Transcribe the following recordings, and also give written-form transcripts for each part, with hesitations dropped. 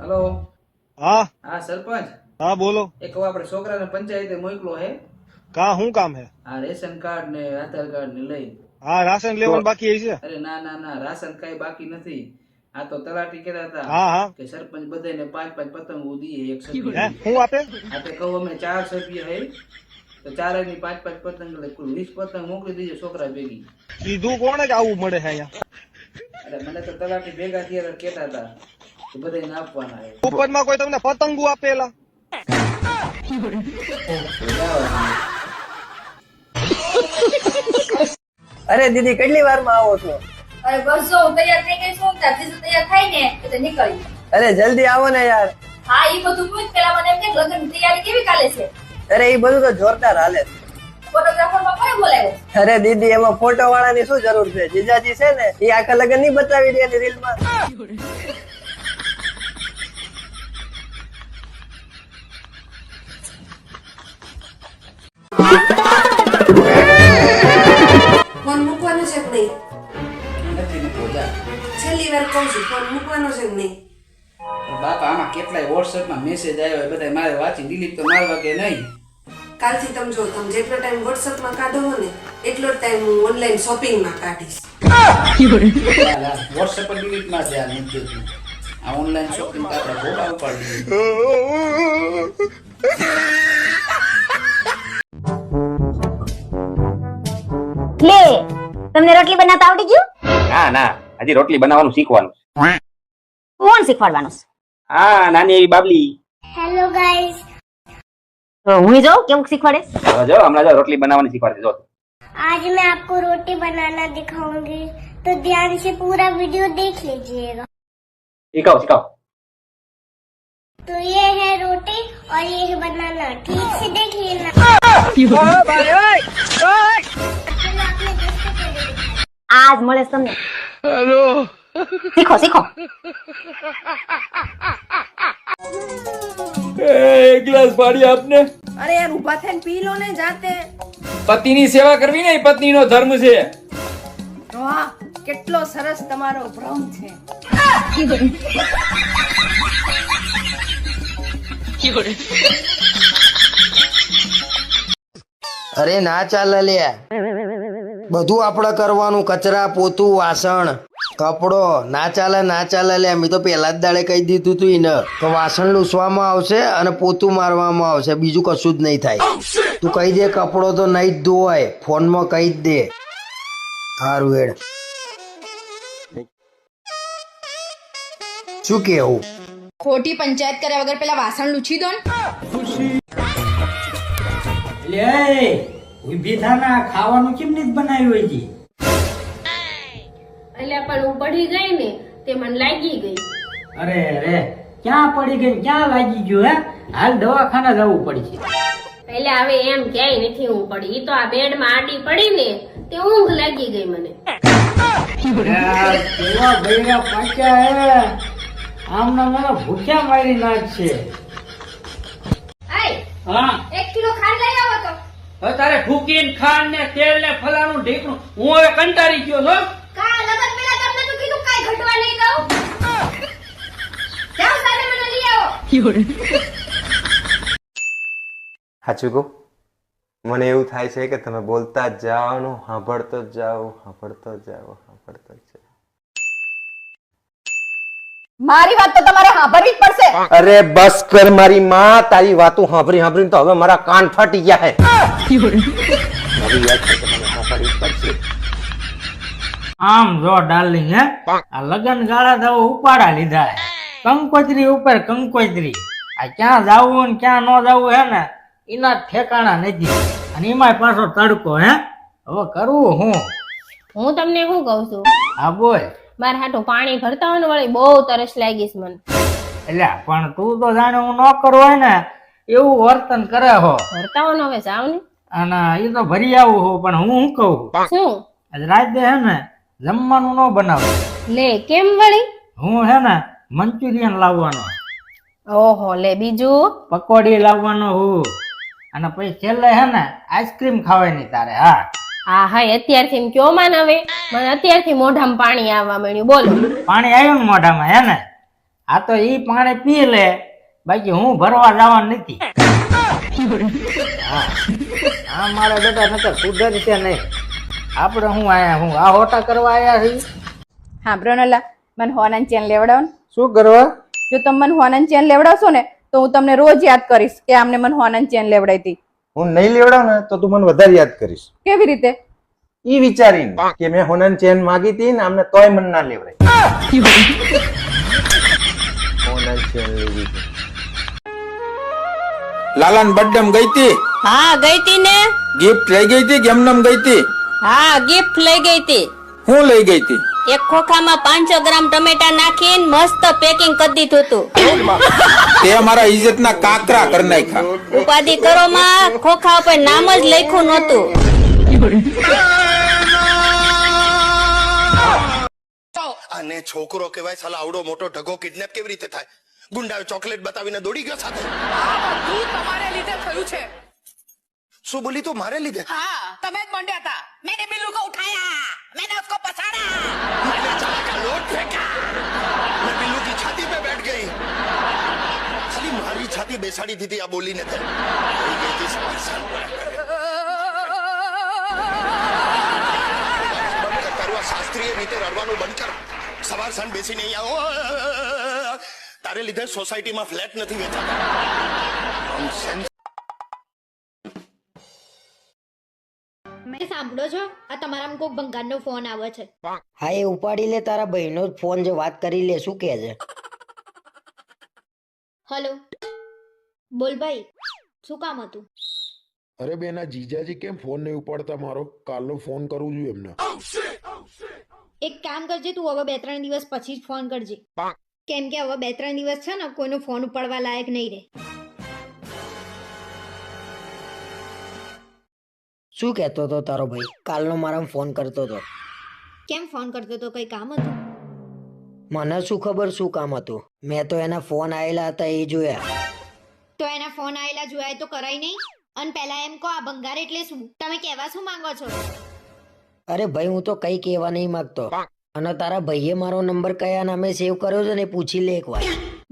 Hello हाँ हाँ सरपंच हाँ बोलो एक આપણે છોકરાને પંચાયતે મોકલો હે का हूँ काम है આ રેશન કાર્ડ ને આધાર કાર્ડ ને લઈ हाँ राशन लेवन बाकी है इसे અરે ના ના ના રાશન કઈ બાકી નથી આ તો તલાટી કહેતા હતા हाँ हाँ કે સરપંચ બધાને 5-5 પતંગો દીએ એક है સભ્ય हूँ आपे આ તે કહું અમે 4 સભ્ય હે તો ચારેની 5-5 પતંગ એટલે કુલ 20 પતંગ મોકલી દીજો છોકરા ભેગી कीधु कौन है आવું મળે है यहाँ અરે મને તો તલાટી ભેગા થયા કહેતા હતા કે બધાને આપવાના હે ऊपर में कोई તમને પતંગો આપેલા અરે દીદી કેટલી વારમાં આવો છો? અરે બસ જો હું તૈયાર થઈ ગઈ છું ત્યાંથી જો તૈયાર થાય ને એટલે નીકળી. અરે જલ્દી આવો ને યાર. હા ઈ બધું પૂછ પેલા મને એમ કે લગ્નની તૈયારી કેવી ચાલે છે? અરે એ બધું તો જોરદાર હાલે છે. ફોટોગ્રાફર માં કોને બોલાવ્યો? અરે દીદી એમાં ફોટો વાળાની શું જરૂર છે? જીજાજી છે ને એ આખા લગ્ન નહીં બતાવી દે એની રીલમાં. ફોન મૂકવાનો છે કે નહીં? નથી મૂકવો જા છેલ્લી વાર કહું છું ફોન મૂકવાનો છે કે નહીં? બાપા આમાં કેટલાય વોટ્સએપમાં મેસેજ આવ્યો બધા મારે વાંચી ડિલીટ તો મારવા કે નહીં કાલથી તમે જો તમે જેટલો ટાઈમ વોટ્સઅપમાં કાઢો હો ને એટલો જ ટાઈમ હું ઓનલાઈન શોપિંગમાં કાઢીશ. વોટ્સએપ પર ડિલીટ માર દે આ નથી આ ઓનલાઈન શોપિંગ તો આપણે ઘોડા ઉપાડી લે તમને રોટલી બનાવતા આવડી ગયું? ના ના હજી રોટલી બનાવવાનું શીખવાનું કોણ શીખવાડવાનું છે? હા નાની એવી બાબલી હેલો ગાઈસ તો હું જો કેવું શીખવાડે? જો હમણાં જો રોટલી બનાવવાની શીખવાડે જો आज मैं आपको रोटी बनाना दिखाऊंगी तो ध्यान से पूरा वीडियो देख लीजिएगा। શીખાવ શીખાવ तो ये है रोटी और ये है बनाना, ठीक से देख लेना। चलो आपने આજ મળે છે તમને. હેલો શીખો શીખો. એક ગ્લાસ પાણી આપને. અરે યાર ઊભા થઈને પી લો ને જાતે. પતિની સેવા કરવી ને એ પત્નીનો ધર્મ છે. વાહ કેટલો સરસ તમારો ભ્રમ છે. અરે ના ચાલે લે. બધું આપણે કરવાનું, કચરા પોતું વાસણ કપડો. ના ચાલે ના ચાલે લે. મેં તો પહેલા જ દાડે કહી દીધું તું એને કે વાસણ લૂસવામાં આવશે અને પોતું મારવામાં આવશે, બીજું કશું જ નહીં થાય. તું કહી દે કપડો તો નહીં જ ધોવાય, ફોનમાં કહી જ દે. સારું હેડ. શું કેવું? ખોટી પંચાયત કર્યા વગર પેલા વાસણ લૂછી દો ને. લે ઊભી થાના ખાવાનું કેમ નથી બનાવ્યું હોય જી? એટલે પણ હું પડી ગઈ ને તે મને લાગી ગઈ. અરે રે ક્યાં પડી ગઈ ક્યાં લાગી ગયું હે? હાલ દવાખાના જવું પડશે. એટલે હવે એમ ક્યાંય નથી હું પડી, ઈ તો આ બેડમાં આડી પડી ને તે ઊંઘ લાગી ગઈ મને. યાર કેવા બૈરા પાક્યા હે, આમના મારા ભૂખ્યા મારી નાખશે. આય હા 1 કિલો ખાંડ લઈ આવો તો. હવે તારે ઠૂકીને ખાંડ ને તેલ ને ફલાણું ઢીકણું હું હવે કંટાળી ગયો છો. કા લગન પેલા તમને તો કીધું કાઈ ઘટવા નહીં દઉં. જાઓ સાથે મને લઈ આવો. સાચું કહું, મને એવું થાય છે કે તમે બોલતા જ જાઓ, સાંભળતો જ જાઓ, સાંભળતો જ જાઓ, સાંભળતો જ જાઓ. મારી વાત તો તમારે સાંભળવી જ પડશે. અરે બસ કર મારી માં, તારી વાતો સાંભળી સાંભળીને તો હવે મારા કાન ફાટી ગયા હે. મારી વાત છે કે મને સાંભળવી જ પડશે. આમ જો ડાર્લિંગ હે આ લગન ગાળા તો ઉપાડા લીધા હે. કંકોત્રી ઉપર કંકોત્રી. આ ક્યાં જાવું ને ક્યાં ન જાવું હે ને એના ઠેકાણા નથી. અને એમાં પાછો તડકો હે. હવે કરવું હું તમને શું કહું છું, હા બોલ. મારે હાટું પાણી ભરતા હોય ને વળી બહુ તરસ લાગી છે મને. એટલે પણ તું તો જાણે હું ન કરું હોય ને એવું વર્તન કરે હો. ભરતા હોય ને હવે જાવ ને. અને એ તો ભરી આવું હો, પણ હું શું કહું શું? આજ રાતે હે ને જમવાનું ન બનાવું. લે કેમ વળી? હું હે ને મંચુરિયન લાવવાનો, ઓહો લે બીજું પકોડી લાવવાનો હું, અને પછી છેલ્લે હે ને આઈસ્ક્રીમ ખાવાની તારે. હા હા હા અત્યારથી કયો માન હવે મને અત્યારથી મોઢામાં પાણી આવવા માંડ્યું. બોલો પાણી આવ્યું ને મોઢામાં હે ને? આ તો ઈ પાણી પી લે, બાકી હું ભરવા જવાનું નથી. હા આ મારા બેટા નકર સુધરશે નહીં. આપણે હું આયા હું આ હોટા કરવા આયા છીએ. સાંભળો ને લા, મને હોનાની ચેન લેવડાવો ને. શું કરવા? જો તમે મને હોનાની ચેન લેવડાવશો ને તો હું તમને રોજ યાદ કરીશ કે આમને મને હોનાની ચેન લેવડાવી હતી. હું નહીં લેવડાવ ને તો તું મને વધારે યાદ કરીશ. કેવી રીતે? ઈ વિચારીને કે મેં હોનાની ચેન માંગી હતી ને આમને તોય મન ના લેવડાય. હોનાની ચેન લેવી હતી. લાલાન બર્થડે ગઈ તી? હા ગઈ તી ને. ગિફ્ટ લઈ ગઈ તી કે એમનેમ ગઈ તી? હા ગિફ્ટ લઈ ગઈ તી. હું લઈ ગઈ તી? એક ખોખામાં 500 ગ્રામ ટમેટા નાખીને મસ્ત પેકિંગ કરી દીધું હતું. તે મારા ઇજ્જતના કાકરા કરી નાખ્યા. ઉપાધિ કરો માં, ખોખા ઉપર નામ જ લખ્યું નહોતું. અને છોકરો કહેવાય સાલા આવડો મોટો ઢગો કિડનેપ કેવી રીતે થાય? ગુંડાએ ચોકલેટ બતાવીને દોડી ગયો સાથે. તમારે લીધે થયું છે. શું બોલી તું? મારે લીધે? हाँ તમે જ મંડ્યા હતા. मैंने बिल्लू को उठाया, मैंने उसको पसाड़ा, मैंने चाय का लोट फेंका, मैं बिल्लू की छाती पे बैठ गई. खाली मारी छाती बेसाड़ी थी आ बोली ने थे. हो गई थी समस्या. બંધ કર તારું આ શાસ્ત્રીય રીતે રડવાનું બંધ કર. સવાર સાંજ બેસી નહીં આવો. તારે લીધે સોસાયટીમાં ફ્લેટ નથી વેચાતા. નોનસેન્સ. મેં સાંભળો છો, આ તમારામાં કોક ભંગારનો ફોન આવે છે. હા એ ઉપાડી લે, તારા ભાઈનો જ ફોન છે, વાત કરી લે. શું કહે છે? હલો બોલ ભાઈ, શું કામ હતું? અરે બેન, આ જીજાજી કેમ ફોન નહીં ઉપાડતા મારો? કાલનો ફોન કરવું જોઈએ એમને. એક કામ કરજે, તું હવે 2-3 દિવસ પછી જ ફોન કરજે, કેમ કે હવે 2-3 દિવસ છે ને કોઈનો ફોન ઉપાડવા લાયક નહીં રહે. શું કહેતો હતો તારો ભાઈ? કાલનો મારા ફોન કરતો હતો. કેમ ફોન કરતો તો? કઈ કામ હતું? મને શું ખબર શું કામ હતું? મેં તો એના ફોન આવેલા હતા એ જોયા. તો એના ફોન આવેલા જોયા તો કરાય નહીં? અને પહેલા એમ કહો, આ ભંગાર એટલે શું? તમે કહેવા શું માંગો છો? અરે ભાઈ હું તો કઈ કહેવા નહીં માંગતો. અને તારા ભાઈએ મારો નંબર કયા નામે સેવ કર્યો છે ને પૂછી લે એકવાર.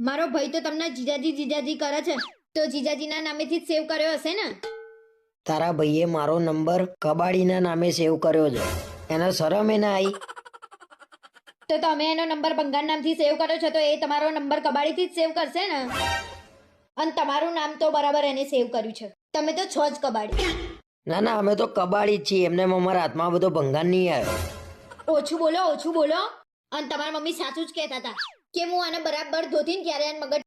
મારો ભાઈ તો તમને જીજાજી જીજાજી કરે છે, તો જીજાજીના નામેથી જ સેવ કર્યો હશે ને? તારા ભાઈએ મારો નંબર કબાડીના નામે સેવ કર્યો છે, એને શરમ એ ના આવી? તો તમે એનો નંબર ભંગાર નામથી સેવ કર્યો છે તો એ તમારો નંબર કબાડીથી જ સેવ કરશે ને? અને તમારું નામ તો બરાબર એને સેવ કર્યું છે. તમે તો છો જ કબાડી. ના ના, અમે તો કબાડી જ છીએ. એમને અમારા હાથમાં બધો ભંગાર નહીં આવ્યો. ઓછું બોલો, ઓછું બોલો. અને તમારા મમ્મી સાચું જ કહેતા હતા કે હું આને બરાબર ધોતીને ક્યારે આને મગજ